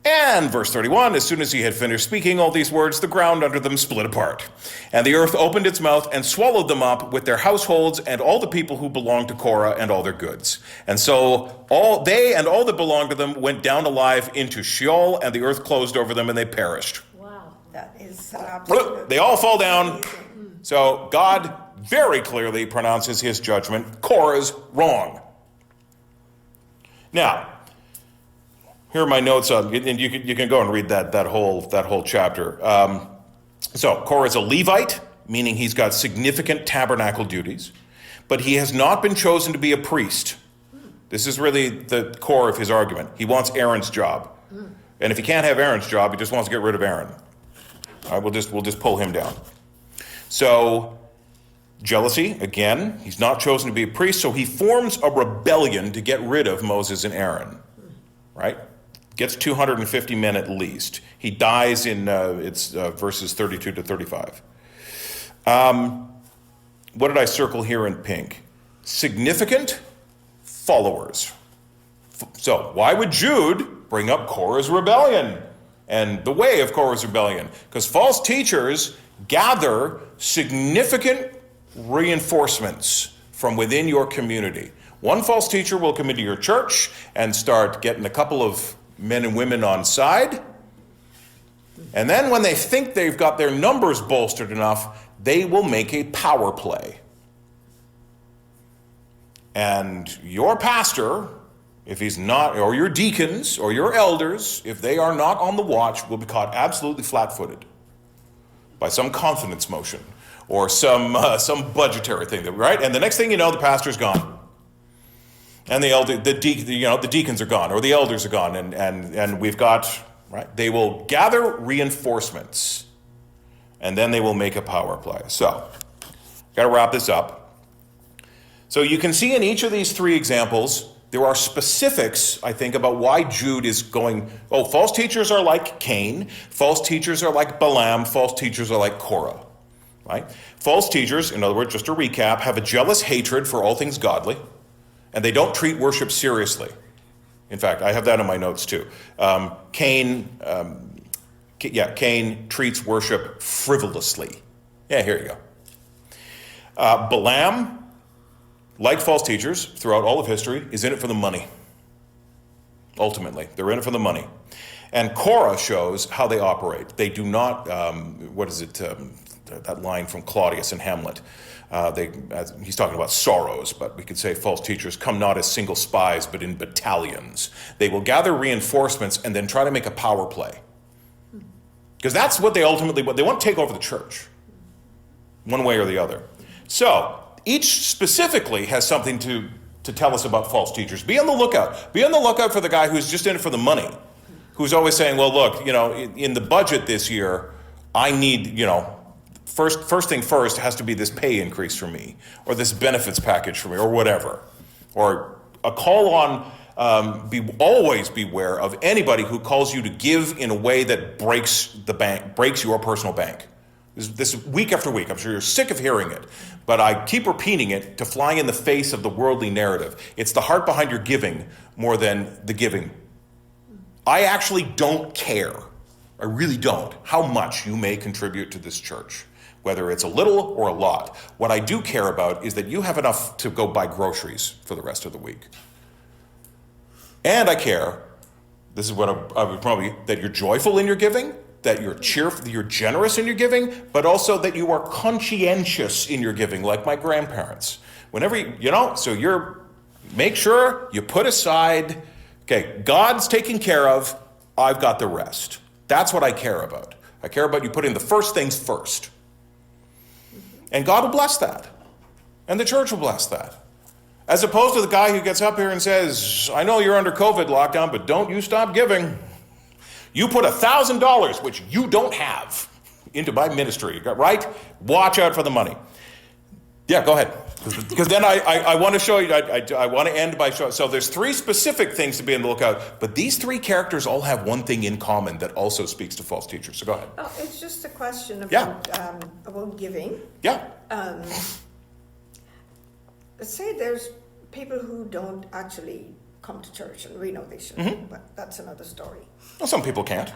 And verse 31, as soon as he had finished speaking all these words, the ground under them split apart. And the earth opened its mouth and swallowed them up with their households and all the people who belonged to Korah and all their goods. And so all they and all that belonged to them went down alive into Sheol, and the earth closed over them and they perished. Wow. That is absolute. They all fall down. So God very clearly pronounces his judgment. Korah's wrong. Now, here are my notes on, and you can go and read that whole chapter. So Korah is a Levite, meaning he's got significant tabernacle duties, but he has not been chosen to be a priest. This is really the core of his argument. He wants Aaron's job, and if he can't have Aaron's job, he just wants to get rid of Aaron. All right, we'll just pull him down. So jealousy again. He's not chosen to be a priest, so he forms a rebellion to get rid of Moses and Aaron. Right. Gets 250 men at least. He dies in verses 32 to 35. What did I circle here in pink? Significant followers. So why would Jude bring up Korah's rebellion and the way of Korah's rebellion? Because false teachers gather significant reinforcements from within your community. One false teacher will come into your church and start getting a couple of men and women on side. And then when they think they've got their numbers bolstered enough, they will make a power play. And your pastor, if he's not, or your deacons, or your elders, if they are not on the watch, will be caught absolutely flat-footed by some confidence motion or some budgetary thing, right? And the next thing you know, the pastor's gone. And the deacons are gone, or the elders are gone, and we've got, right? They will gather reinforcements, and then they will make a power play. So, got to wrap this up. So you can see in each of these three examples, there are specifics, I think, about why Jude is going, false teachers are like Cain, false teachers are like Balaam, false teachers are like Korah, right? False teachers, in other words, just to recap, have a jealous hatred for all things godly, and they don't treat worship seriously. In fact, I have that in my notes too. Cain treats worship frivolously. Yeah, here you go. Balaam, like false teachers throughout all of history, is in it for the money. Ultimately, they're in it for the money. And Korah shows how they operate. They do not, that line from Claudius in Hamlet. He's talking about sorrows, but we could say false teachers come not as single spies, but in battalions. They will gather reinforcements and then try to make a power play. Because that's what they want to take over the church, one way or the other. So each specifically has something to tell us about false teachers. Be on the lookout. Be on the lookout for the guy who's just in it for the money, who's always saying, well, look, in the budget this year, I need, First thing first has to be this pay increase for me, or this benefits package for me, or whatever. Or a call on, always beware of anybody who calls you to give in a way that breaks your personal bank. This week after week, I'm sure you're sick of hearing it, but I keep repeating it to fly in the face of the worldly narrative. It's the heart behind your giving more than the giving. I actually don't care, I really don't, how much you may contribute to this church. Whether it's a little or a lot. What I do care about is that you have enough to go buy groceries for the rest of the week. And I care, this is what I would probably, that you're joyful in your giving, that you're cheerful, you're generous in your giving, but also that you are conscientious in your giving, like my grandparents. Whenever, make sure you put aside, okay, God's taken care of, I've got the rest. That's what I care about. I care about you putting the first things first. And God will bless that. And the church will bless that. As opposed to the guy who gets up here and says, I know you're under COVID lockdown, but don't you stop giving. You put $1,000, which you don't have, into my ministry, right? Watch out for the money. Yeah, go ahead. Because then I want to show you, I want to end by showing, so there's 3 specific things to be on the lookout, but these 3 characters all have one thing in common that also speaks to false teachers. So go ahead. Oh, it's just a question about giving. Yeah. Say there's people who don't actually come to church, and we know they shouldn't, but that's another story. Well, some people can't.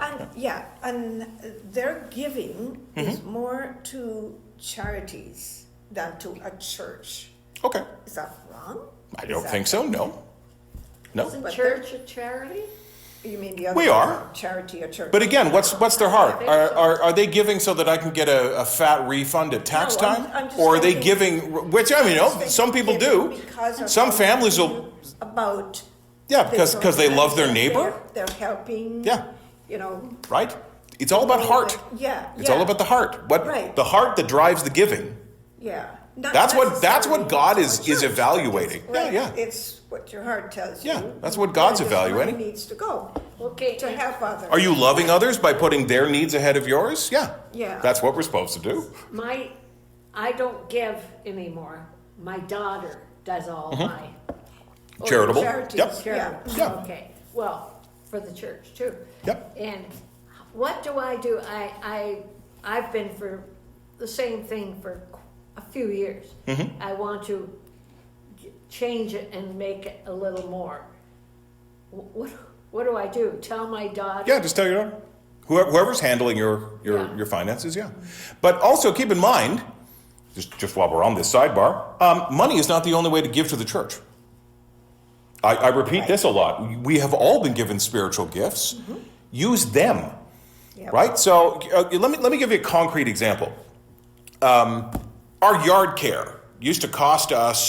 And their giving is more to charities than to a church. Okay. Is that wrong? I don't think so, no. No. Isn't church a charity? You mean the other We are. charity or church? But again, what's their heart? Are they giving so that I can get a fat refund at tax No, time? I'm just Or are they saying- giving, which, I mean, some people do. Some families will, About because they love their neighbor. They're helping. Yeah. You know. Right? It's all about heart. Yeah. It's all about the heart. Right. The heart that drives the giving. Yeah. That's what God is evaluating. Right. Yeah. It's what your heart tells you. Yeah, that's what God's where this money evaluating. needs to go Okay. to help others. Are you loving others by putting their needs ahead of yours? Yeah. Yeah. That's what we're supposed to do. I don't give anymore. My daughter does all my. Charitable. charities. Yep. Charitable. Yeah. Okay, well, for the church too. Yep. And what do I do? I've been for the same thing for a few years. I want to change it and make it a little more. What do I do? Tell my daughter? Yeah, just tell your daughter. Whoever's handling your finances, yeah. But also keep in mind, just while we're on this sidebar, money is not the only way to give to the church. I repeat this a lot. We have all been given spiritual gifts. Use them, right? So let me give you a concrete example. Our yard care used to cost us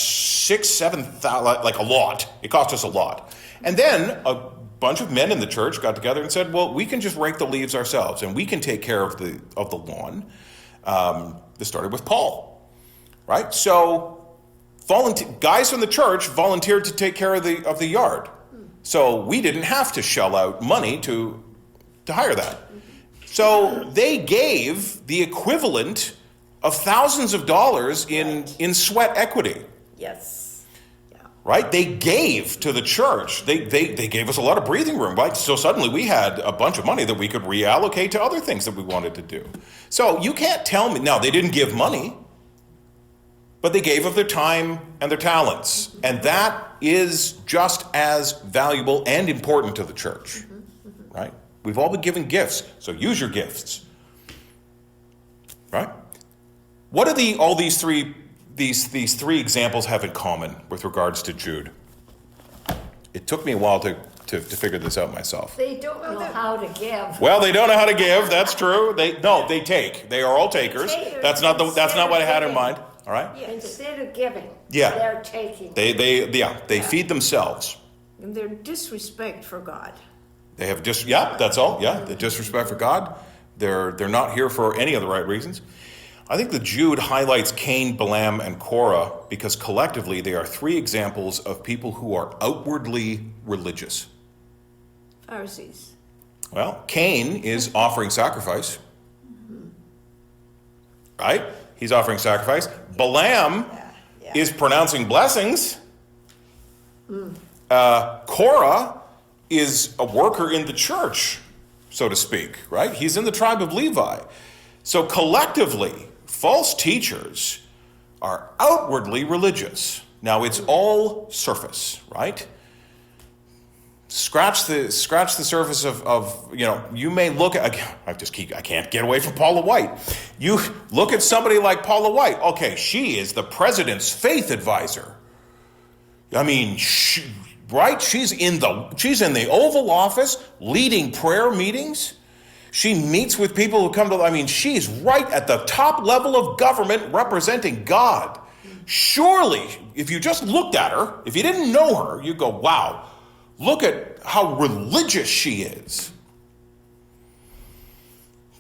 $6,000-7,000, like a lot. It cost us a lot. And then a bunch of men in the church got together and said, well, we can just rake the leaves ourselves and we can take care of the lawn. This started with Paul, right? So guys from the church volunteered to take care of the yard. So we didn't have to shell out money to hire that. So they gave the equivalent of thousands of dollars in sweat equity. Yes. Yeah. Right? They gave to the church. They gave us a lot of breathing room, right? So suddenly we had a bunch of money that we could reallocate to other things that we wanted to do. So you can't tell me, now they didn't give money, but they gave of their time and their talents. And that is just as valuable and important to the church, right? We've all been given gifts, so use your gifts, right? What do all these three examples have in common with regards to Jude? It took me a while to figure this out myself. They don't know how to give. Well, they don't know how to give. That's true. They take. They are all takers. That's not what I had in mind. All right. Instead of giving, Yeah. they're taking. They feed themselves. And their disrespect for God. They have that's all. Yeah, the disrespect for God. They're not here for any of the right reasons. I think that Jude highlights Cain, Balaam, and Korah because collectively they are 3 examples of people who are outwardly religious. Pharisees. Well, Cain is offering sacrifice. Right? He's offering sacrifice. Balaam is pronouncing blessings. Korah is a worker in the church, so to speak, right? He's in the tribe of Levi. So collectively, false teachers are outwardly religious. Now, it's all surface, right? Scratch the surface of you may look at, I can't get away from Paula White. You look at somebody like Paula White. Okay, she is the president's faith advisor. I mean, right? She's in the Oval Office leading prayer meetings. She meets with people who come to, she's right at the top level of government representing God. Surely, if you just looked at her, if you didn't know her, you'd go, wow, look at how religious she is.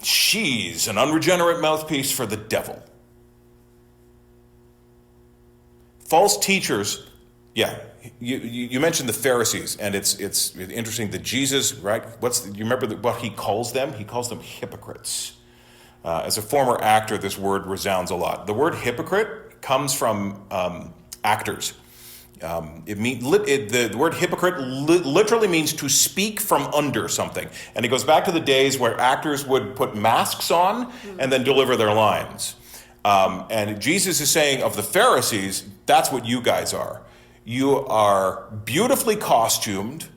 She's an unregenerate mouthpiece for the devil. False teachers Yeah, you mentioned the Pharisees, and it's interesting that Jesus, right? You remember what he calls them? He calls them hypocrites. As a former actor, this word resounds a lot. The word hypocrite comes from actors. The word hypocrite literally means to speak from under something, and it goes back to the days where actors would put masks on and then deliver their lines. And Jesus is saying of the Pharisees, that's what you guys are. You are beautifully costumed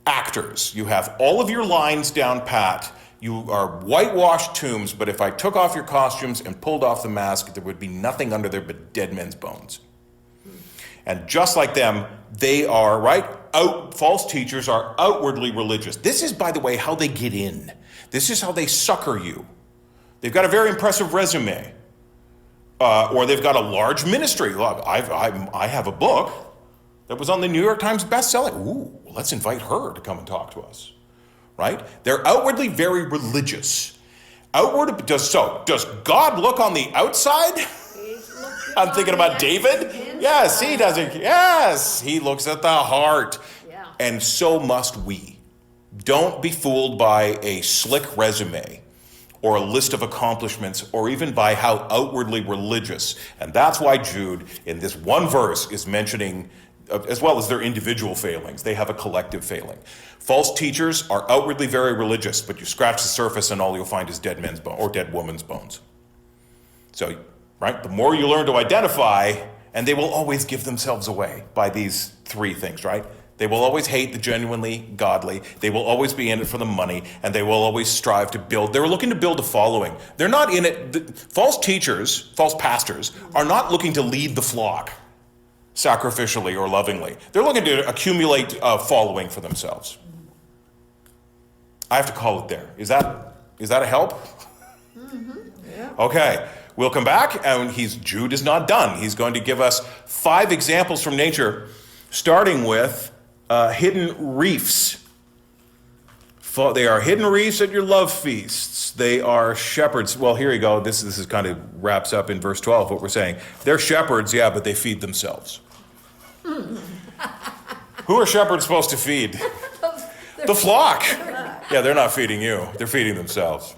actors. You have all of your lines down pat. You are whitewashed tombs, but if I took off your costumes and pulled off the mask, there would be nothing under there but dead men's bones. And just like them, they are, right? False teachers are outwardly religious. This is, by the way, how they get in. This is how they sucker you. They've got a very impressive resume. Or they've got a large ministry. Look, I have a book that was on the New York Times bestseller. Ooh, well, let's invite her to come and talk to us, right? They're outwardly very religious. Does God look on the outside? I'm thinking about David. Yes, he does it. Yes, he looks at the heart. Yeah. And so must we. Don't be fooled by a slick resume or a list of accomplishments, or even by how outwardly religious. And that's why Jude, in this one verse, is mentioning, as well as their individual failings, they have a collective failing. False teachers are outwardly very religious, but you scratch the surface and all you'll find is dead men's bones or dead woman's bones. So, right, the more you learn to identify, and they will always give themselves away by these three things, right? They will always hate the genuinely godly. They will always be in it for the money, and they will always strive to build. They're looking to build a following. They're not in it. False teachers, false pastors, are not looking to lead the flock sacrificially or lovingly. They're looking to accumulate a following for themselves. I have to call it there. Is that a help? Mm-hmm. Yeah. Okay. We'll come back, and Jude is not done. He's going to give us 5 examples from nature, starting with hidden reefs. They are hidden reefs at your love feasts. They are shepherds. Well, here you go. This is kind of wraps up in verse 12 what we're saying. They're shepherds, yeah, but they feed themselves. Who are shepherds supposed to feed? The flock. Yeah, they're not feeding you. They're feeding themselves.